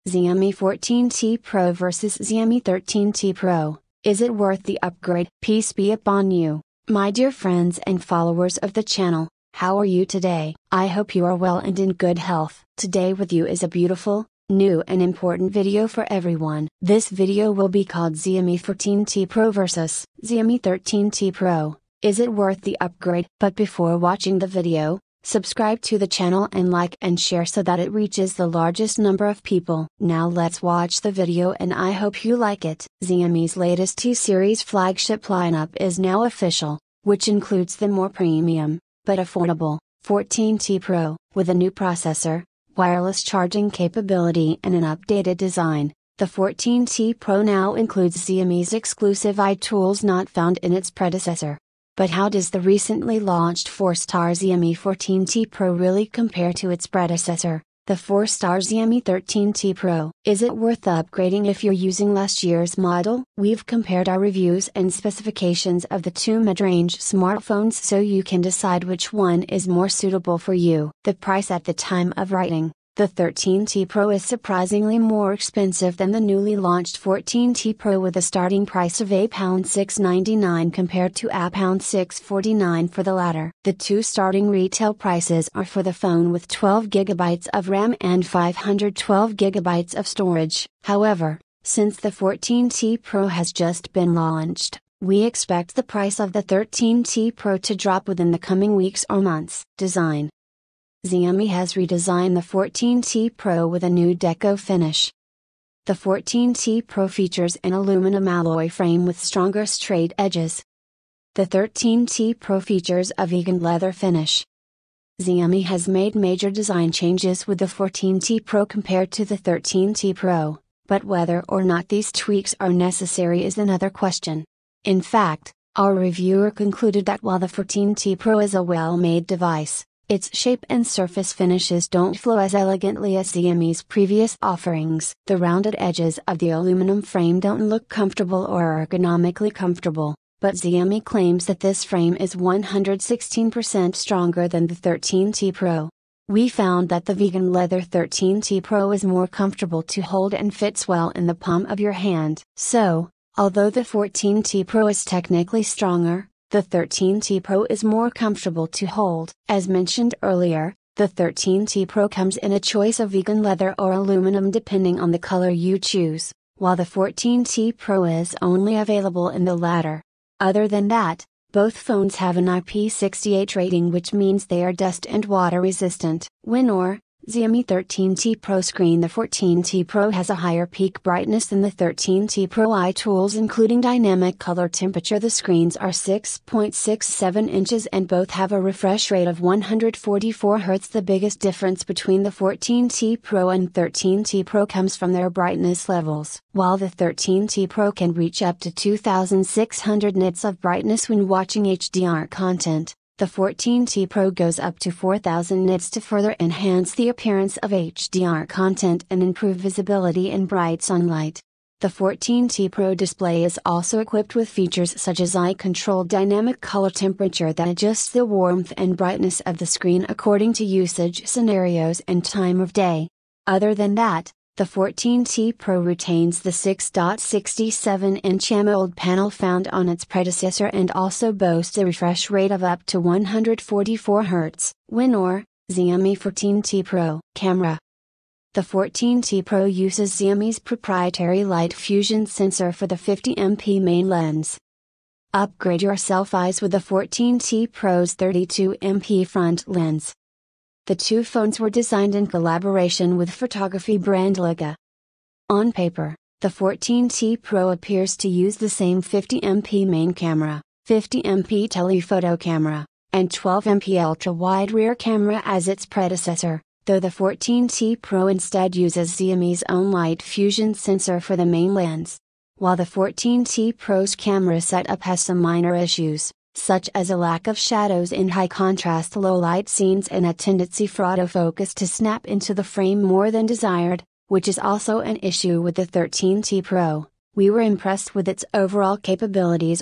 Xiaomi 14T Pro vs Xiaomi 13T Pro, is it worth the upgrade? Peace be upon you, my dear friends and followers of the channel. How are you today? I hope you are well and in good health. Today with you is a beautiful, new and important video for everyone. This video will be called Xiaomi 14T Pro vs Xiaomi 13T Pro, is it worth the upgrade? But before watching the video, subscribe to the channel and like and share so that it reaches the largest number of people. Now let's watch the video and I hope you like it. Xiaomi's latest T-series flagship lineup is now official, which includes the more premium, but affordable, 14T Pro, with a new processor, wireless charging capability and an updated design. The 14T Pro now includes Xiaomi's exclusive eye tools not found in its predecessor. But how does the recently launched 4-star Xiaomi 14T Pro really compare to its predecessor, the 4-star Xiaomi 13T Pro? Is it worth upgrading if you're using last year's model? We've compared our reviews and specifications of the two mid-range smartphones so you can decide which one is more suitable for you. The price at the time of writing. The 13T Pro is surprisingly more expensive than the newly launched 14T Pro with a starting price of £699 compared to £649 for the latter. The two starting retail prices are for the phone with 12GB of RAM and 512GB of storage. However, since the 14T Pro has just been launched, we expect the price of the 13T Pro to drop within the coming weeks or months. Design. Xiaomi has redesigned the 14T Pro with a new deco finish. The 14T Pro features an aluminum alloy frame with stronger straight edges. The 13T Pro features a vegan leather finish. Xiaomi has made major design changes with the 14T Pro compared to the 13T Pro, but whether or not these tweaks are necessary is another question. In fact, our reviewer concluded that while the 14T Pro is a well-made device, its shape and surface finishes don't flow as elegantly as Xiaomi's previous offerings. The rounded edges of the aluminum frame don't look comfortable or ergonomically comfortable, but Xiaomi claims that this frame is 116% stronger than the 13T Pro. We found that the vegan leather 13T Pro is more comfortable to hold and fits well in the palm of your hand. So, although the 14T Pro is technically stronger, the 13T Pro is more comfortable to hold. As mentioned earlier, the 13T Pro comes in a choice of vegan leather or aluminum depending on the color you choose, while the 14T Pro is only available in the latter. Other than that, both phones have an IP68 rating, which means they are dust and water resistant. Winner, Xiaomi 13T Pro screen. The 14T Pro has a higher peak brightness than the 13T Pro eye tools, including dynamic color temperature. The screens are 6.67 inches and both have a refresh rate of 144 Hz. The biggest difference between the 14T Pro and 13T Pro comes from their brightness levels. While the 13T Pro can reach up to 2600 nits of brightness when watching HDR content, the 14T Pro goes up to 4000 nits to further enhance the appearance of HDR content and improve visibility in bright sunlight. The 14T Pro display is also equipped with features such as eye-controlled dynamic color temperature that adjusts the warmth and brightness of the screen according to usage scenarios and time of day. Other than that, the 14T Pro retains the 6.67-inch AMOLED panel found on its predecessor and also boasts a refresh rate of up to 144 Hz. Winner, Xiaomi 14T Pro. Camera. The 14T Pro uses Xiaomi's proprietary light fusion sensor for the 50MP main lens. Upgrade your selfies with the 14T Pro's 32MP front lens. The two phones were designed in collaboration with photography brand Leica. On paper, the 14T Pro appears to use the same 50MP main camera, 50MP telephoto camera, and 12MP ultra-wide rear camera as its predecessor, though the 14T Pro instead uses Xiaomi's own light fusion sensor for the main lens. While the 14T Pro's camera setup has some minor issues, such as a lack of shadows in high-contrast low-light scenes and a tendency for autofocus to snap into the frame more than desired, which is also an issue with the 13T Pro, we were impressed with its overall capabilities.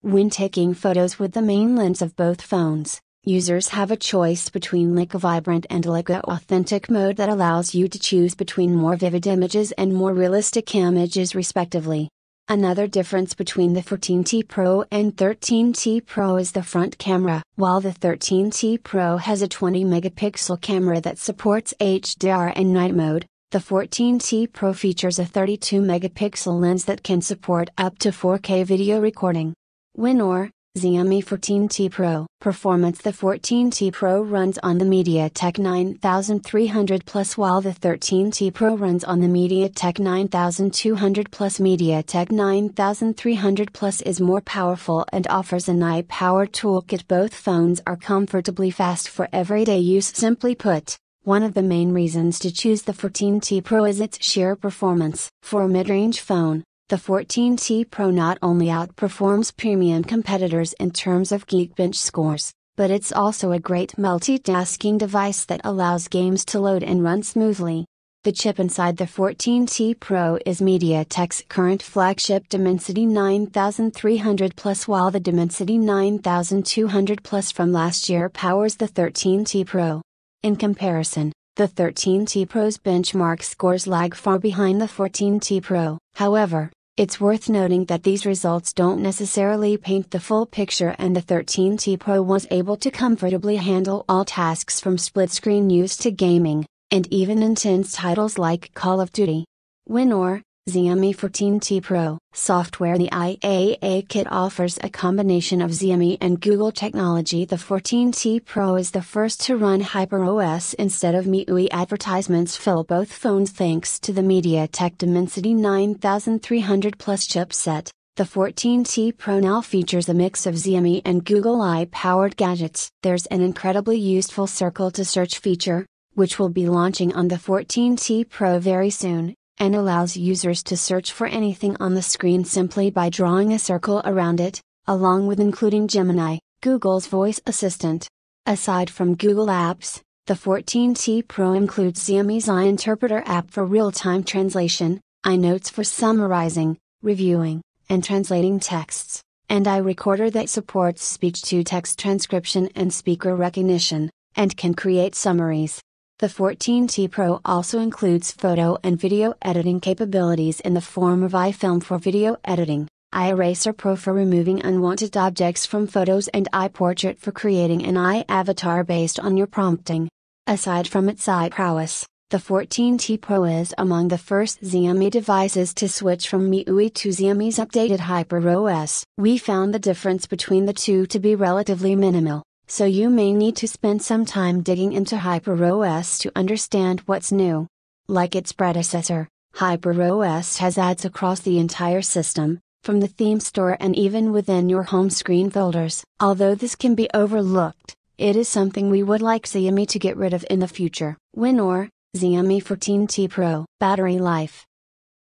When taking photos with the main lens of both phones, Users have a choice between Leica Vibrant and Leica Authentic mode that allows you to choose between more vivid images and more realistic images respectively. Another difference between the 14T Pro and 13T Pro is the front camera. While the 13T Pro has a 20 megapixel camera that supports HDR and night mode, the 14T Pro features a 32 megapixel lens that can support up to 4K video recording. Winner, Xiaomi 14T Pro. Performance: the 14T Pro runs on the MediaTek 9300 Plus while the 13T Pro runs on the MediaTek 9200 Plus. MediaTek 9300 Plus is more powerful and offers an AI-powered toolkit. Both phones are comfortably fast for everyday use. Simply put, one of the main reasons to choose the 14T Pro is its sheer performance. For a mid-range phone, the 14T Pro not only outperforms premium competitors in terms of Geekbench scores, but it's also a great multitasking device that allows games to load and run smoothly. The chip inside the 14T Pro is MediaTek's current flagship Dimensity 9300 Plus, while the Dimensity 9200 Plus from last year powers the 13T Pro. In comparison, the 13T Pro's benchmark scores lag far behind the 14T Pro. However, it's worth noting that these results don't necessarily paint the full picture, and the 13T Pro was able to comfortably handle all tasks from split-screen use to gaming, and even intense titles like Call of Duty. Winner, Xiaomi 14T Pro. Software: the IAA kit offers a combination of Xiaomi and Google technology. The 14T Pro is the first to run HyperOS instead of MIUI. Advertisements fill both phones thanks to the MediaTek Dimensity 9300 Plus chipset. The 14T Pro now features a mix of Xiaomi and Google AI-powered gadgets. There's an incredibly useful circle to search feature, which will be launching on the 14T Pro very soon, and allows users to search for anything on the screen simply by drawing a circle around it, along with including Gemini, Google's voice assistant. Aside from Google Apps, the 14T Pro includes Xiaomi's iInterpreter app for real-time translation, iNotes for summarizing, reviewing, and translating texts, and iRecorder that supports speech-to-text transcription and speaker recognition, and can create summaries. The 14T Pro also includes photo and video editing capabilities in the form of iFilm for video editing, iEraser Pro for removing unwanted objects from photos, and iPortrait for creating an iAvatar based on your prompting. Aside from its eye prowess, the 14T Pro is among the first Xiaomi devices to switch from MIUI to Xiaomi's updated HyperOS. We found the difference between the two to be relatively minimal, so you may need to spend some time digging into HyperOS to understand what's new. Like its predecessor, HyperOS has ads across the entire system, from the theme store and even within your home screen folders. Although this can be overlooked, it is something we would like Xiaomi to get rid of in the future. Winner, Xiaomi 14T Pro. Battery life.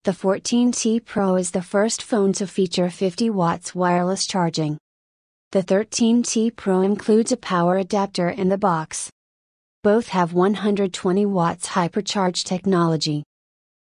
The 14T Pro is the first phone to feature 50 watts wireless charging. The 13T Pro includes a power adapter in the box. Both have 120 watts hypercharge technology.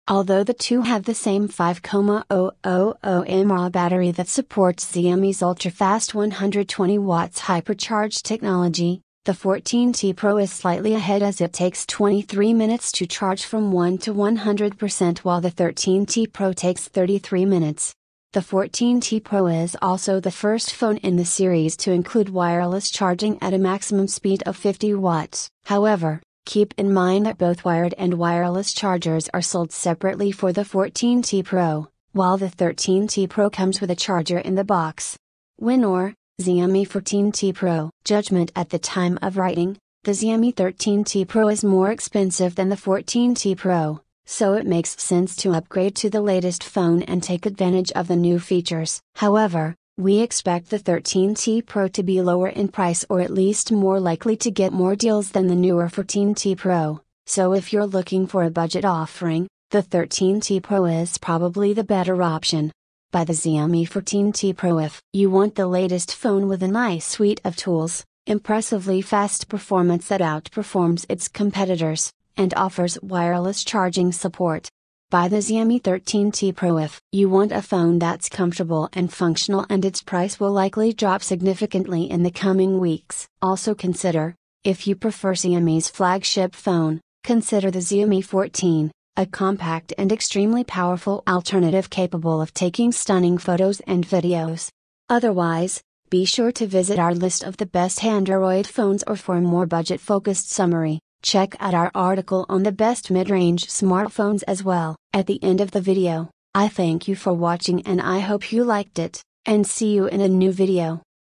Although the two have the same 5,000 mAh battery that supports Xiaomi's ultra-fast 120 watts hypercharge technology, the 14T Pro is slightly ahead as it takes 23 minutes to charge from 1 to 100%, while the 13T Pro takes 33 minutes. The 14T Pro is also the first phone in the series to include wireless charging at a maximum speed of 50 watts. However, keep in mind that both wired and wireless chargers are sold separately for the 14T Pro, while the 13T Pro comes with a charger in the box. Winner, Xiaomi 14T Pro. Judgment: at the time of writing, the Xiaomi 13T Pro is more expensive than the 14T Pro, so it makes sense to upgrade to the latest phone and take advantage of the new features. However, we expect the 13T Pro to be lower in price, or at least more likely to get more deals than the newer 14T Pro, so if you're looking for a budget offering, the 13T Pro is probably the better option. Buy the Xiaomi 14T Pro if you want the latest phone with a nice suite of tools, impressively fast performance that outperforms its competitors, and offers wireless charging support. buy the Xiaomi 13T Pro if you want a phone that's comfortable and functional, and its price will likely drop significantly in the coming weeks. Also consider, if you prefer Xiaomi's flagship phone, consider the Xiaomi 14, a compact and extremely powerful alternative capable of taking stunning photos and videos. Otherwise, be sure to visit our list of the best Android phones, or for a more budget-focused summary, check out our article on the best mid-range smartphones as well. At the end of the video, I thank you for watching and I hope you liked it, and see you in a new video.